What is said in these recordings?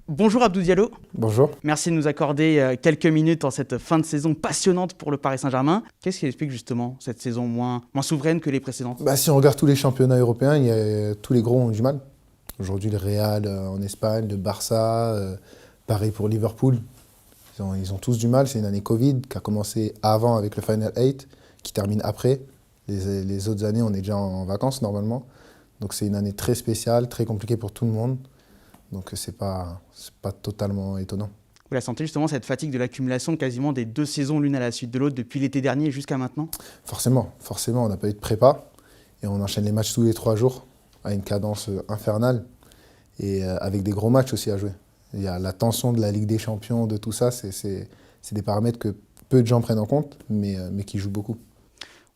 Bonjour Abdou Diallo, Bonjour. merci de nous accorder quelques minutes en cette fin de saison passionnante pour le Paris Saint-Germain. Qu'est-ce qui explique justement cette saison moins souveraine que les précédentes? Si on regarde tous les championnats européens, tous les gros ont du mal. Aujourd'hui, le Real en Espagne, le Barça, pareil pour Liverpool. Ils ont tous du mal. C'est une année Covid qui a commencé avant avec le Final 8, qui termine après. Les autres années, on est déjà en vacances normalement. Donc c'est une année très spéciale, très compliquée pour tout le monde. Donc c'est pas totalement étonnant. Vous la sentez justement cette fatigue de l'accumulation quasiment des 2 saisons l'une à la suite de l'autre depuis l'été dernier jusqu'à maintenant? Forcément, on n'a pas eu de prépa et on enchaîne les matchs tous les 3 jours à une cadence infernale et avec des gros matchs aussi à jouer. Il y a la tension de la Ligue des Champions, de tout ça, c'est des paramètres que peu de gens prennent en compte, mais qui jouent beaucoup.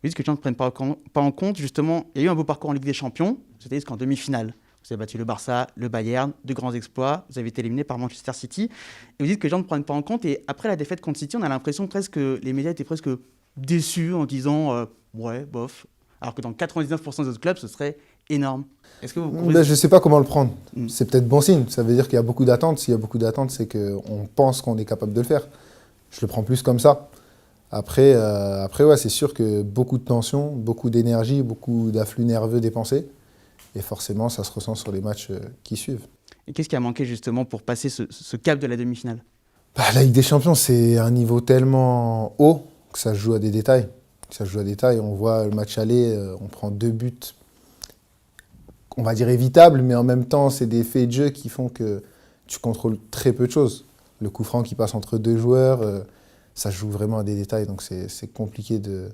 Vous dites que les gens ne prennent pas en compte, justement, il y a eu un beau parcours en Ligue des Champions, c'était jusqu'en demi-finale. Vous avez battu le Barça, le Bayern, de grands exploits, vous avez été éliminé par Manchester City. Et vous dites que les gens ne prennent pas en compte, et après la défaite contre City, on a l'impression presque que les médias étaient presque déçus en disant ouais, bof. Alors que dans 99% des autres clubs, ce serait énorme. Est-ce que vous Je ne sais pas comment le prendre. Mm. C'est peut-être bon signe. Ça veut dire qu'il y a beaucoup d'attentes. S'il y a beaucoup d'attentes, c'est qu'on pense qu'on est capable de le faire. Je le prends plus comme ça. Après ouais, c'est sûr que beaucoup de tension, beaucoup d'énergie, beaucoup d'afflux nerveux dépensés. Et forcément, ça se ressent sur les matchs qui suivent. Et qu'est-ce qui a manqué justement pour passer ce cap de la demi-finale? La Ligue des Champions, c'est un niveau tellement haut que ça se joue à des détails. Ça se joue à des détails. On voit le match aller, on prend 2 buts, on va dire évitables, mais en même temps, c'est des faits de jeu qui font que tu contrôles très peu de choses. Le coup franc qui passe entre 2 joueurs, ça se joue vraiment à des détails. Donc c'est compliqué de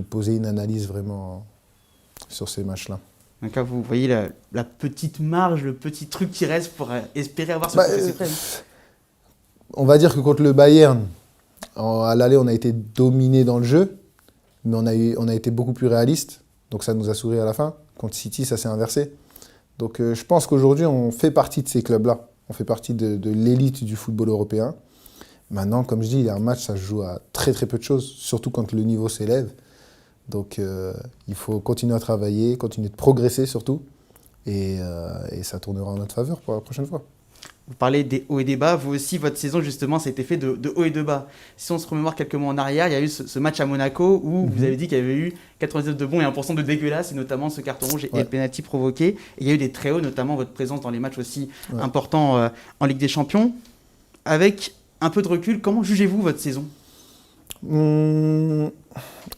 poser une analyse vraiment sur ces matchs-là. Donc là, vous voyez la petite marge, le petit truc qui reste pour espérer avoir ce trophée suprême. On va dire que contre le Bayern, à l'aller, on a été dominé dans le jeu, mais on a été beaucoup plus réaliste. Donc ça nous a souri à la fin. Contre City, ça s'est inversé. Donc je pense qu'aujourd'hui, on fait partie de ces clubs-là. On fait partie de l'élite du football européen. Maintenant, comme je dis, il y a un match, ça se joue à très très peu de choses, surtout quand le niveau s'élève. Donc il faut continuer à travailler, continuer de progresser surtout. Et ça tournera en notre faveur pour la prochaine fois. Vous parlez des hauts et des bas. Vous aussi, votre saison, justement, ça a été fait de hauts et de bas. Si on se remémore quelques mois en arrière, il y a eu ce match à Monaco où vous avez dit qu'il y avait eu 99 de bons et 1% de dégueulasse, et notamment ce carton rouge et le penalty provoqué. Et il y a eu des très hauts, notamment votre présence dans les matchs aussi importants en Ligue des Champions. Avec un peu de recul, comment jugez-vous votre saison?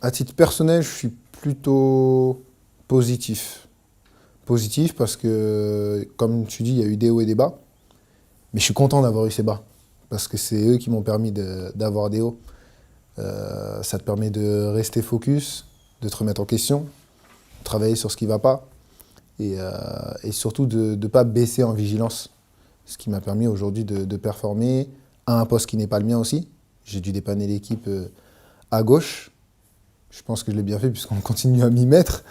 À titre personnel, je suis plutôt positif. Positif parce que, comme tu dis, il y a eu des hauts et des bas. Mais je suis content d'avoir eu ces bas. Parce que c'est eux qui m'ont permis d'avoir des hauts. Ça te permet de rester focus, de te remettre en question, de travailler sur ce qui ne va pas. Et surtout de ne pas baisser en vigilance. Ce qui m'a permis aujourd'hui de performer à un poste qui n'est pas le mien aussi. J'ai dû dépanner l'équipe à gauche. Je pense que je l'ai bien fait puisqu'on continue à m'y mettre.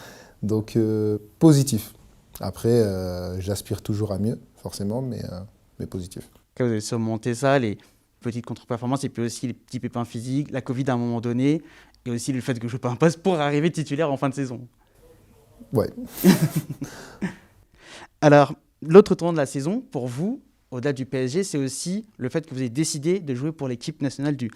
Donc positif. Après, j'aspire toujours à mieux, forcément, mais positif. Vous avez surmonté ça, les petites contre-performances, et puis aussi les petits pépins physiques, la Covid à un moment donné, et aussi le fait que je joue pas un poste pour arriver titulaire en fin de saison. Ouais. Alors, l'autre tournant de la saison, pour vous, au-delà du PSG, c'est aussi le fait que vous ayez décidé de jouer pour l'équipe nationale du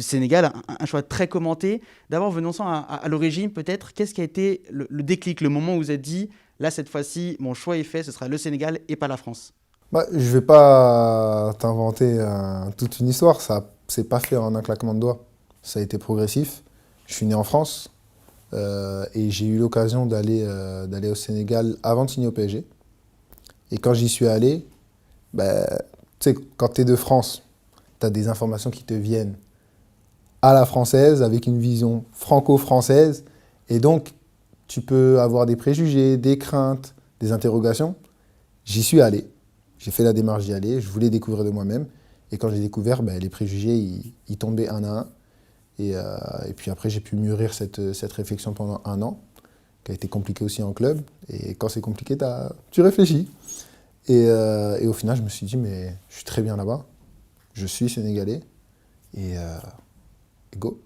Sénégal, un choix très commenté. D'abord, venons-en à l'origine, peut-être. Qu'est-ce qui a été le déclic, le moment où vous vous êtes dit, là, cette fois-ci, mon choix est fait, ce sera le Sénégal et pas la France? Je ne vais pas t'inventer toute une histoire. Ça s'est pas fait en un claquement de doigts. Ça a été progressif. Je suis né en France et j'ai eu l'occasion d'aller au Sénégal avant de signer au PSG. Et quand j'y suis allé, tu sais, quand tu es de France, tu as des informations qui te viennent à la française, avec une vision franco-française. Et donc, tu peux avoir des préjugés, des craintes, des interrogations. J'y suis allé. J'ai fait la démarche d'y aller. Je voulais découvrir de moi-même. Et quand j'ai découvert, les préjugés, ils tombaient un à un. Et puis après, j'ai pu mûrir cette réflexion pendant un an, qui a été compliqué aussi en club. Et quand c'est compliqué, tu réfléchis. Et au final, je me suis dit, mais je suis très bien là-bas. Je suis sénégalais. Et go.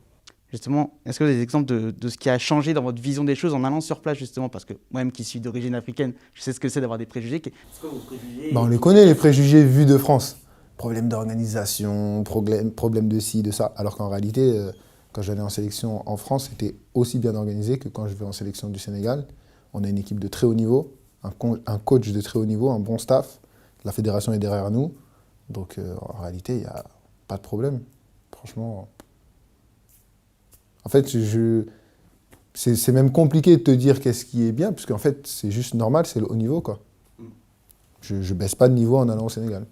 Justement, est-ce que vous avez des exemples de ce qui a changé dans votre vision des choses en allant sur place, justement? Parce que moi-même qui suis d'origine africaine, je sais ce que c'est d'avoir des préjugés. C'est quoi vos préjugés? On les connaît, les préjugés vus de France. problème d'organisation, problème de ci, de ça. Alors qu'en réalité, quand j'allais en sélection en France, c'était aussi bien organisé que quand je vais en sélection du Sénégal. On a une équipe de très haut niveau, un coach de très haut niveau, un bon staff. La fédération est derrière nous. Donc en réalité, il n'y a pas de problème. Franchement. En fait, c'est même compliqué de te dire qu'est-ce qui est bien, puisqu'en fait, c'est juste normal, c'est le haut niveau, quoi. Je ne baisse pas de niveau en allant au Sénégal.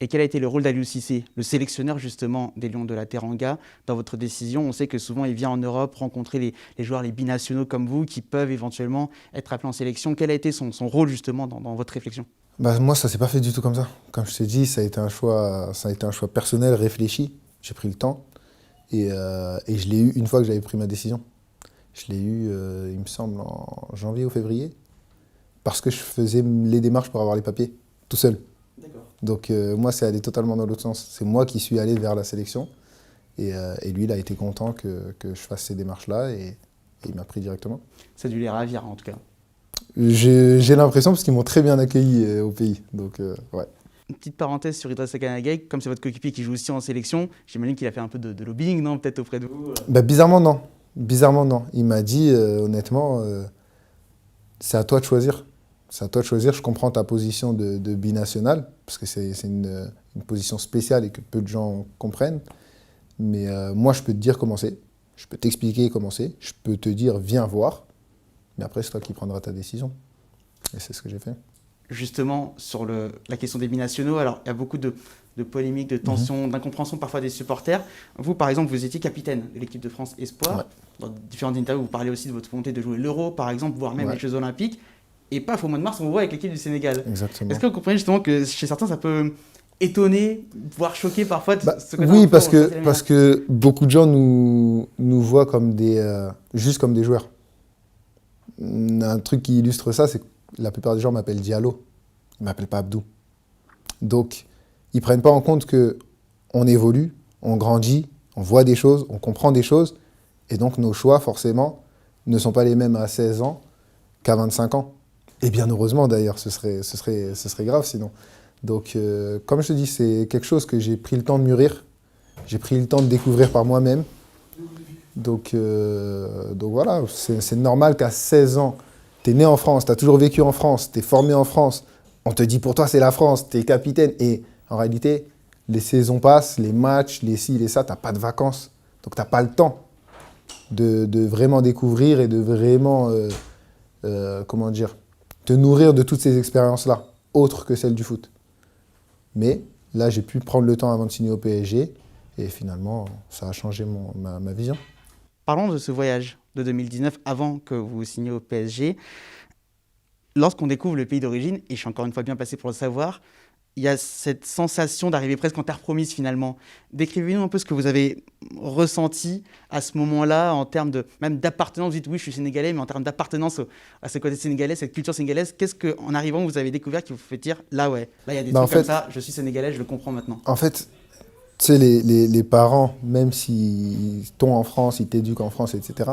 Et quel a été le rôle d'Aliou Cissé, le sélectionneur justement des Lions de la Teranga, dans votre décision? On sait que souvent il vient en Europe rencontrer les joueurs, les binationaux comme vous, qui peuvent éventuellement être appelés en sélection. Quel a été son rôle justement dans votre réflexion? Moi, ça ne s'est pas fait du tout comme ça. Comme je t'ai dit, ça a été un choix personnel, réfléchi. J'ai pris le temps. Et je l'ai eu une fois que j'avais pris ma décision. Je l'ai eu, il me semble, en janvier ou février. Parce que je faisais les démarches pour avoir les papiers, tout seul. Donc moi, c'est allé totalement dans l'autre sens. C'est moi qui suis allé vers la sélection. Et lui, il a été content que je fasse ces démarches-là. Et il m'a pris directement. Ça a dû les ravir, en tout cas. J'ai l'impression, parce qu'ils m'ont très bien accueilli au pays. Donc, ouais. Une petite parenthèse sur Idrissa Gana Gueye, comme c'est votre coéquipier qui joue aussi en sélection, j'imagine qu'il a fait un peu de lobbying, non, peut-être auprès de vous? Bizarrement, non. Bizarrement, non. Il m'a dit, honnêtement, c'est à toi de choisir. C'est à toi de choisir. Je comprends ta position de binational, parce que c'est une position spéciale et que peu de gens comprennent. Mais moi, je peux te dire comment c'est. Je peux t'expliquer comment c'est. Je peux te dire, viens voir. Mais après, c'est toi qui prendras ta décision. Et c'est ce que j'ai fait. Justement, sur la question des binationaux, alors il y a beaucoup de polémiques, de tensions, d'incompréhension parfois des supporters. Vous, par exemple, vous étiez capitaine de l'équipe de France Espoir. Ouais. Dans différentes interviews, vous parlez aussi de votre volonté de jouer l'Euro, par exemple, voire même les Jeux Olympiques. Et paf, au mois de mars, on vous voit avec l'équipe du Sénégal. Exactement. Est-ce que vous comprenez justement que chez certains, ça peut étonner, voire choquer parfois ce côté? Oui, parce que beaucoup de gens nous voient comme juste comme des joueurs. Un truc qui illustre ça, c'est que la plupart des gens m'appellent Diallo. Ils ne m'appellent pas Abdou. Donc, ils ne prennent pas en compte qu'on évolue, on grandit, on voit des choses, on comprend des choses. Et donc, nos choix, forcément, ne sont pas les mêmes à 16 ans qu'à 25 ans. Et bien heureusement, d'ailleurs, ce serait grave sinon. Donc, comme je te dis, c'est quelque chose que j'ai pris le temps de mûrir. J'ai pris le temps de découvrir par moi-même. Donc voilà, c'est normal qu'à 16 ans, tu es né en France, tu as toujours vécu en France, tu es formé en France. On te dit pour toi, c'est la France, tu es capitaine. Et en réalité, les saisons passent, les matchs, les ci, les ça, tu n'as pas de vacances. Donc tu n'as pas le temps de vraiment découvrir et de vraiment, te nourrir de toutes ces expériences-là, autres que celles du foot. Mais là, j'ai pu prendre le temps avant de signer au PSG. Et finalement, ça a changé ma vision. Parlons de ce voyage de 2019 avant que vous signiez au PSG. Lorsqu'on découvre le pays d'origine, et je suis encore une fois bien placé pour le savoir, il y a cette sensation d'arriver presque en terre promise finalement. Décrivez-nous un peu ce que vous avez ressenti à ce moment-là en termes même d'appartenance. Vous dites oui, je suis sénégalais, mais en termes d'appartenance à ce côté sénégalais, cette culture sénégalaise, qu'est-ce qu'en arrivant vous avez découvert qui vous fait dire là il y a des trucs comme ça, je suis sénégalais, je le comprends maintenant. En fait, tu sais, les parents, même s'ils t'ont en France, ils t'éduquent en France, etc.,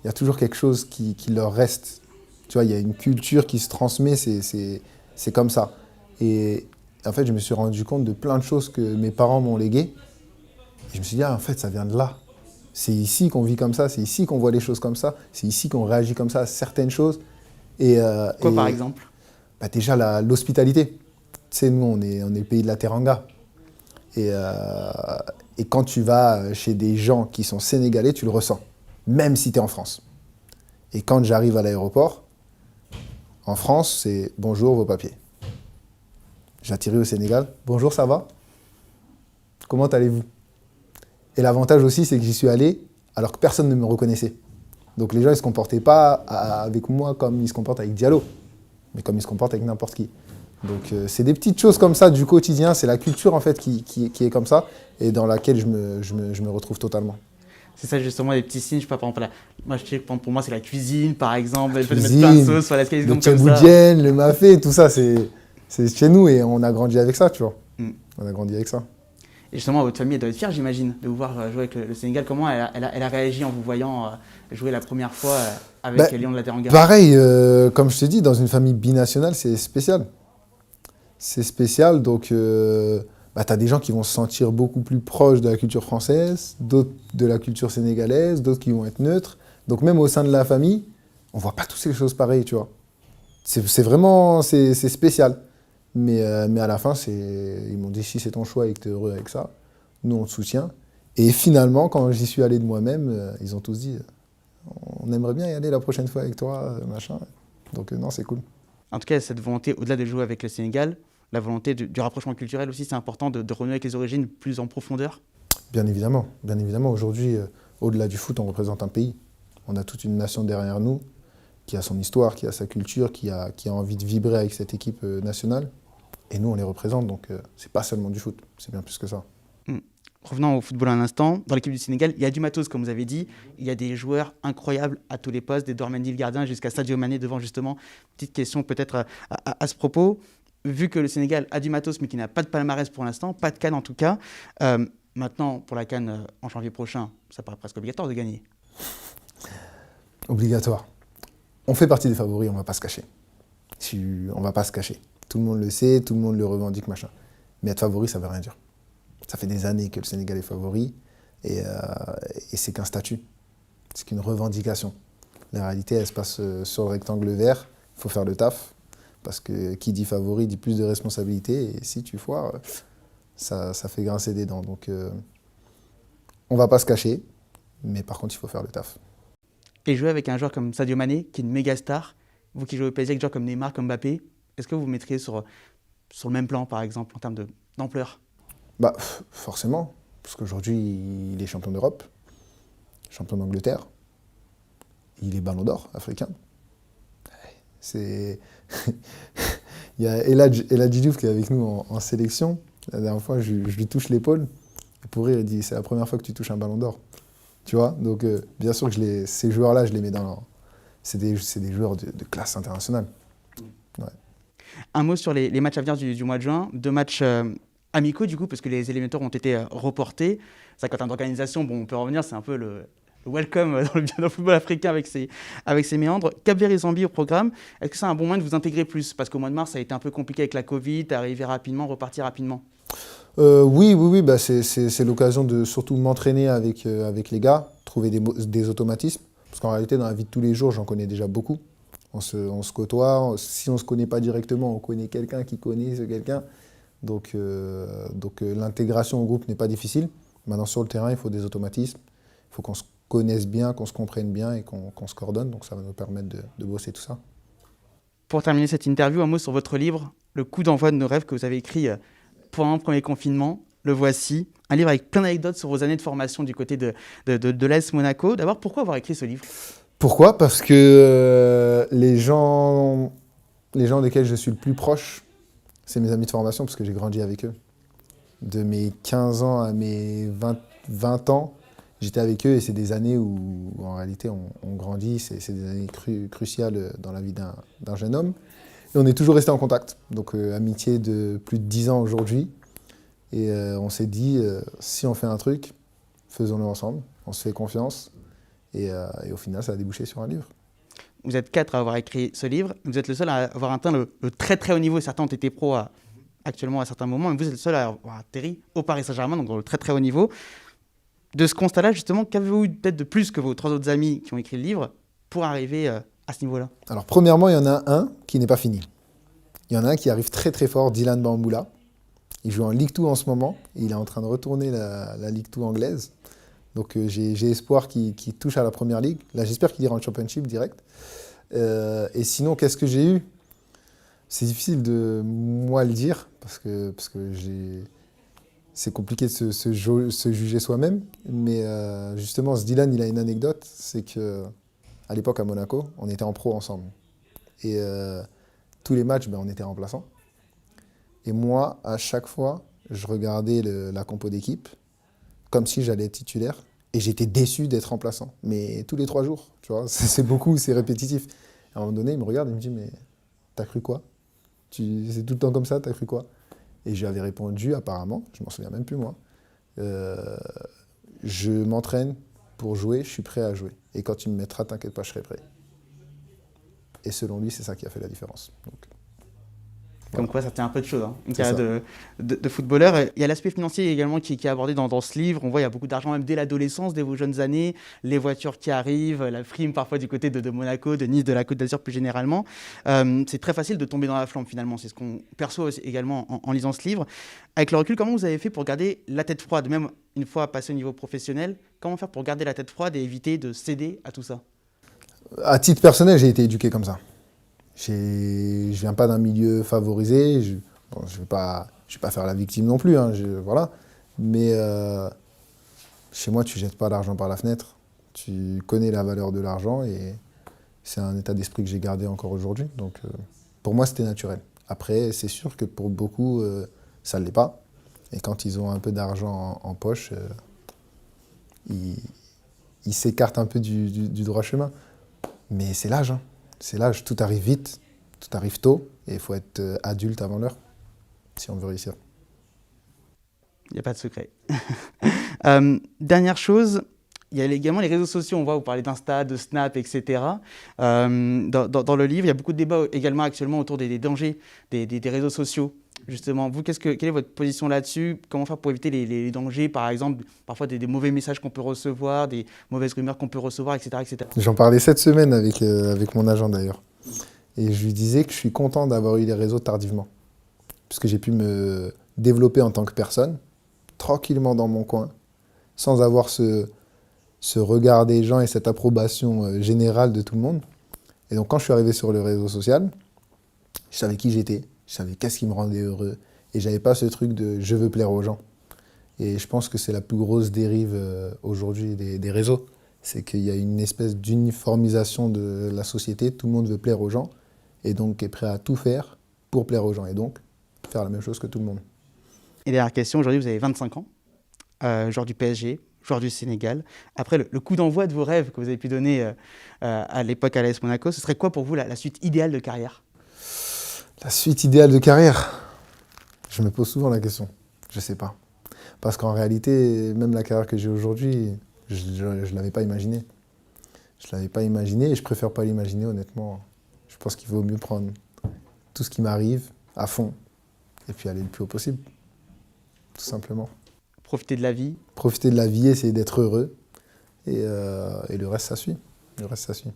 il y a toujours quelque chose qui leur reste. Tu vois, il y a une culture qui se transmet, c'est comme ça. Et en fait, je me suis rendu compte de plein de choses que mes parents m'ont léguées. Et je me suis dit, en fait, ça vient de là. C'est ici qu'on vit comme ça, c'est ici qu'on voit les choses comme ça, c'est ici qu'on réagit comme ça à certaines choses. Quoi, par exemple? Déjà, l'hospitalité. Tu sais, nous, on est le pays de la Teranga. Et quand tu vas chez des gens qui sont sénégalais, tu le ressens, même si tu es en France. Et quand j'arrive à l'aéroport, en France, c'est « bonjour, vos papiers ». J'atterris au Sénégal, « bonjour, ça va? Comment allez-vous » Et l'avantage aussi, c'est que j'y suis allé alors que personne ne me reconnaissait. Donc les gens, ils ne se comportaient pas avec moi comme ils se comportent avec Diallo, mais comme ils se comportent avec n'importe qui. Donc c'est des petites choses comme ça du quotidien, c'est la culture en fait qui est comme ça et dans laquelle je me retrouve totalement. C'est ça justement, les petits signes, je sais pas, par exemple, moi je sais que pour moi c'est la cuisine par exemple, je peux mettre plein de sauces sur la le tchaboudienne, le mafé, tout ça c'est chez nous et on a grandi avec ça, tu vois. On a grandi avec ça. Et justement, votre famille elle doit être fière, j'imagine, de vous voir jouer avec le Sénégal. Comment elle a réagi en vous voyant jouer la première fois avec les Lions de la Teranga? Pareil, comme je t'ai dit, dans une famille binationale, c'est spécial. C'est spécial, donc bah, tu as des gens qui vont se sentir beaucoup plus proches de la culture française, d'autres de la culture sénégalaise, d'autres qui vont être neutres. Donc même au sein de la famille, on voit pas toutes ces choses pareilles, tu vois. C'est vraiment, c'est spécial. Mais à la fin, ils m'ont dit, si c'est ton choix et que tu es heureux avec ça, nous on te soutient. Et finalement, quand j'y suis allé de moi-même, ils ont tous dit, on aimerait bien y aller la prochaine fois avec toi, machin. Donc non, c'est cool. En tout cas, cette volonté, au-delà de jouer avec le Sénégal, la volonté du rapprochement culturel aussi, c'est important de renouer avec les origines plus en profondeur. Bien évidemment, bien évidemment. Aujourd'hui, au-delà du foot, on représente un pays. On a toute une nation derrière nous qui a son histoire, qui a sa culture, qui a envie de vibrer avec cette équipe nationale. Et nous, on les représente, donc c'est pas seulement du foot, c'est bien plus que ça. Revenons au football un instant. Dans l'équipe du Sénégal, il y a du matos, comme vous avez dit. Il y a des joueurs incroyables à tous les postes, d'Edouard Mendy, le gardien, jusqu'à Sadio Mané devant, justement. Petite question peut-être à ce propos. Vu que le Sénégal a du matos, mais qui n'a pas de palmarès pour l'instant, pas de CAN en tout cas, maintenant, pour la CAN en janvier prochain, ça paraît presque obligatoire de gagner. Obligatoire. On fait partie des favoris, on va pas se cacher. On va pas se cacher. Tout le monde le sait, tout le monde le revendique, machin. Mais être favori, ça veut rien dire. Ça fait des années que le Sénégal est favori et c'est qu'un statut. C'est qu'une revendication. La réalité, elle se passe sur le rectangle vert. Il faut faire le taf. Parce que qui dit favori dit plus de responsabilités. Et si tu foires, ça fait grincer des dents. Donc, on va pas se cacher. Mais par contre, il faut faire le taf. Et jouer avec un joueur comme Sadio Mané, qui est une méga star, vous qui jouez au PSG avec des joueurs comme Neymar, comme Mbappé, est-ce que vous vous mettriez sur le même plan, par exemple, en termes d'ampleur? Bah, forcément. Parce qu'aujourd'hui, il est champion d'Europe, champion d'Angleterre. Il est ballon d'or africain. C'est... Il y a Eladji Diouf qui est avec nous en sélection. La dernière fois, je lui touche l'épaule. Et pour rire, il dit, c'est la première fois que tu touches un ballon d'or. Tu vois? Donc, bien sûr que ces joueurs-là, je les mets dans... C'est des joueurs de classe internationale. Ouais. Un mot sur les matchs à venir du mois de juin. 2 matchs amicaux, du coup, parce que les éliminatoires ont été reportés. C'est qu'en termes d'organisation, bon, on peut revenir, c'est un peu le welcome dans le football africain avec ses méandres. Cap-Vert et Zambie au programme. Est-ce que c'est un bon moyen de vous intégrer plus? Parce qu'au mois de mars, ça a été un peu compliqué avec la Covid, arriver rapidement, repartir rapidement. Oui, bah c'est l'occasion de surtout m'entraîner avec les gars, trouver des automatismes. Parce qu'en réalité, dans la vie de tous les jours, j'en connais déjà beaucoup. On se côtoie. Si on ne se connaît pas directement, on connaît quelqu'un qui connaît ce quelqu'un. Donc l'intégration au groupe n'est pas difficile. Maintenant, sur le terrain, il faut des automatismes. Il faut qu'on se connaisse bien, qu'on se comprenne bien et qu'on se coordonne. Donc ça va nous permettre de bosser tout ça. Pour terminer cette interview, un mot sur votre livre, Le coup d'envoi de nos rêves, que vous avez écrit pendant le premier confinement. Le voici. Un livre avec plein d'anecdotes sur vos années de formation du côté de l'AS Monaco. D'abord, pourquoi avoir écrit ce livre? Pourquoi? Parce que les gens desquels je suis le plus proche, c'est mes amis de formation, parce que j'ai grandi avec eux. De mes 15 ans à mes 20 ans, j'étais avec eux et c'est des années où, en réalité, on grandit. C'est des années cruciales dans la vie d'un jeune homme. Et on est toujours resté en contact. Donc, amitié de plus de 10 ans aujourd'hui. Et on s'est dit, si on fait un truc, faisons-le ensemble. On se fait confiance. Et au final, ça a débouché sur un livre. Vous êtes 4 à avoir écrit ce livre. Vous êtes le seul à avoir atteint le très très haut niveau. Certains ont été pros actuellement à certains moments, mais vous êtes le seul à avoir atterri au Paris Saint-Germain, donc dans le très très haut niveau. De ce constat-là, justement, qu'avez-vous eu peut-être de plus que vos 3 autres amis qui ont écrit le livre pour arriver à ce niveau-là? Alors, premièrement, il y en a un qui n'est pas fini. Il y en a un qui arrive très très fort, Dylan Bamboula. Il joue en Ligue 2 en ce moment. Et il est en train de retourner la Ligue 2 anglaise. Donc j'ai espoir qu'il touche à la première ligue. Là, j'espère qu'il ira en Championship direct. Et sinon, qu'est-ce que j'ai eu? C'est difficile de moi le dire, parce que c'est compliqué de se juger soi-même. Mais justement, ce Dylan, il a une anecdote. C'est qu'à l'époque, à Monaco, on était en pro ensemble. Et tous les matchs, on était remplaçants. Et moi, à chaque fois, je regardais la compo d'équipe comme si j'allais être titulaire. Et j'étais déçu d'être remplaçant. Mais tous les 3 jours, tu vois, c'est beaucoup, c'est répétitif. À un moment donné, il me regarde et il me dit, mais t'as cru quoi? C'est tout le temps comme ça, t'as cru quoi? Et je lui avais répondu, apparemment, je m'en souviens même plus moi, je m'entraîne pour jouer, je suis prêt à jouer. Et quand tu me mettras, t'inquiète pas, je serai prêt. Et selon lui, c'est ça qui a fait la différence. Donc... Comme Voilà. quoi, ça tient un peu de choses, hein, une C'est carrière ça. de footballeur. Il y a l'aspect financier également qui est abordé dans ce livre. On voit il y a beaucoup d'argent même dès l'adolescence, dès vos jeunes années, les voitures qui arrivent, la prime parfois du côté de Monaco, de Nice, de la Côte d'Azur plus généralement. C'est très facile de tomber dans la flamme finalement. C'est ce qu'on perçoit aussi également en lisant ce livre. Avec le recul, comment vous avez fait pour garder la tête froide, même une fois passé au niveau professionnel? Comment faire pour garder la tête froide et éviter de céder à tout ça? À titre personnel, j'ai été éduqué comme ça. Je viens pas d'un milieu favorisé. Bon, je vais pas faire la victime non plus, hein, voilà. Mais chez moi, tu jettes pas l'argent par la fenêtre. Tu connais la valeur de l'argent et c'est un état d'esprit que j'ai gardé encore aujourd'hui. Donc, pour moi, c'était naturel. Après, c'est sûr que pour beaucoup, ça ne l'est pas. Et quand ils ont un peu d'argent en poche, ils s'écartent un peu du droit chemin. Mais c'est l'âge, hein. C'est l'âge. Tout arrive vite, tout arrive tôt. Et il faut être adulte avant l'heure si on veut réussir. Il n'y a pas de secret. Dernière chose, il y a également les réseaux sociaux. On voit, vous parlez d'Insta, de Snap, etc. Dans le livre, il y a beaucoup de débats également actuellement autour des dangers des réseaux sociaux. Justement, vous, quelle est votre position là-dessus? Comment faire pour éviter les dangers, par exemple, parfois des mauvais messages qu'on peut recevoir, des mauvaises rumeurs qu'on peut recevoir, etc., etc. J'en parlais cette semaine avec mon agent d'ailleurs. Et je lui disais que je suis content d'avoir eu les réseaux tardivement. Puisque j'ai pu me développer en tant que personne, tranquillement dans mon coin, sans avoir ce regard des gens et cette approbation générale de tout le monde. Et donc quand je suis arrivé sur le réseau social, je savais qui j'étais, je savais qu'est-ce qui me rendait heureux. Et j'avais pas ce truc de je veux plaire aux gens. Et je pense que c'est la plus grosse dérive aujourd'hui des réseaux. C'est qu'il y a une espèce d'uniformisation de la société, tout le monde veut plaire aux gens, et donc est prêt à tout faire pour plaire aux gens, et donc faire la même chose que tout le monde. Et dernière question, aujourd'hui vous avez 25 ans, joueur du PSG, joueur du Sénégal. Après le coup d'envoi de vos rêves que vous avez pu donner à l'époque à l'AS Monaco, ce serait quoi pour vous la suite idéale de carrière? La suite idéale de carrière? Je me pose souvent la question, je sais pas. Parce qu'en réalité, même la carrière que j'ai aujourd'hui, je ne l'avais pas imaginée. Je ne l'avais pas imaginée et je préfère pas l'imaginer honnêtement. Je pense qu'il vaut mieux prendre tout ce qui m'arrive à fond et puis aller le plus haut possible, tout simplement. Profiter de la vie. Profiter de la vie, essayer d'être heureux et le reste, ça suit. Le reste, ça suit.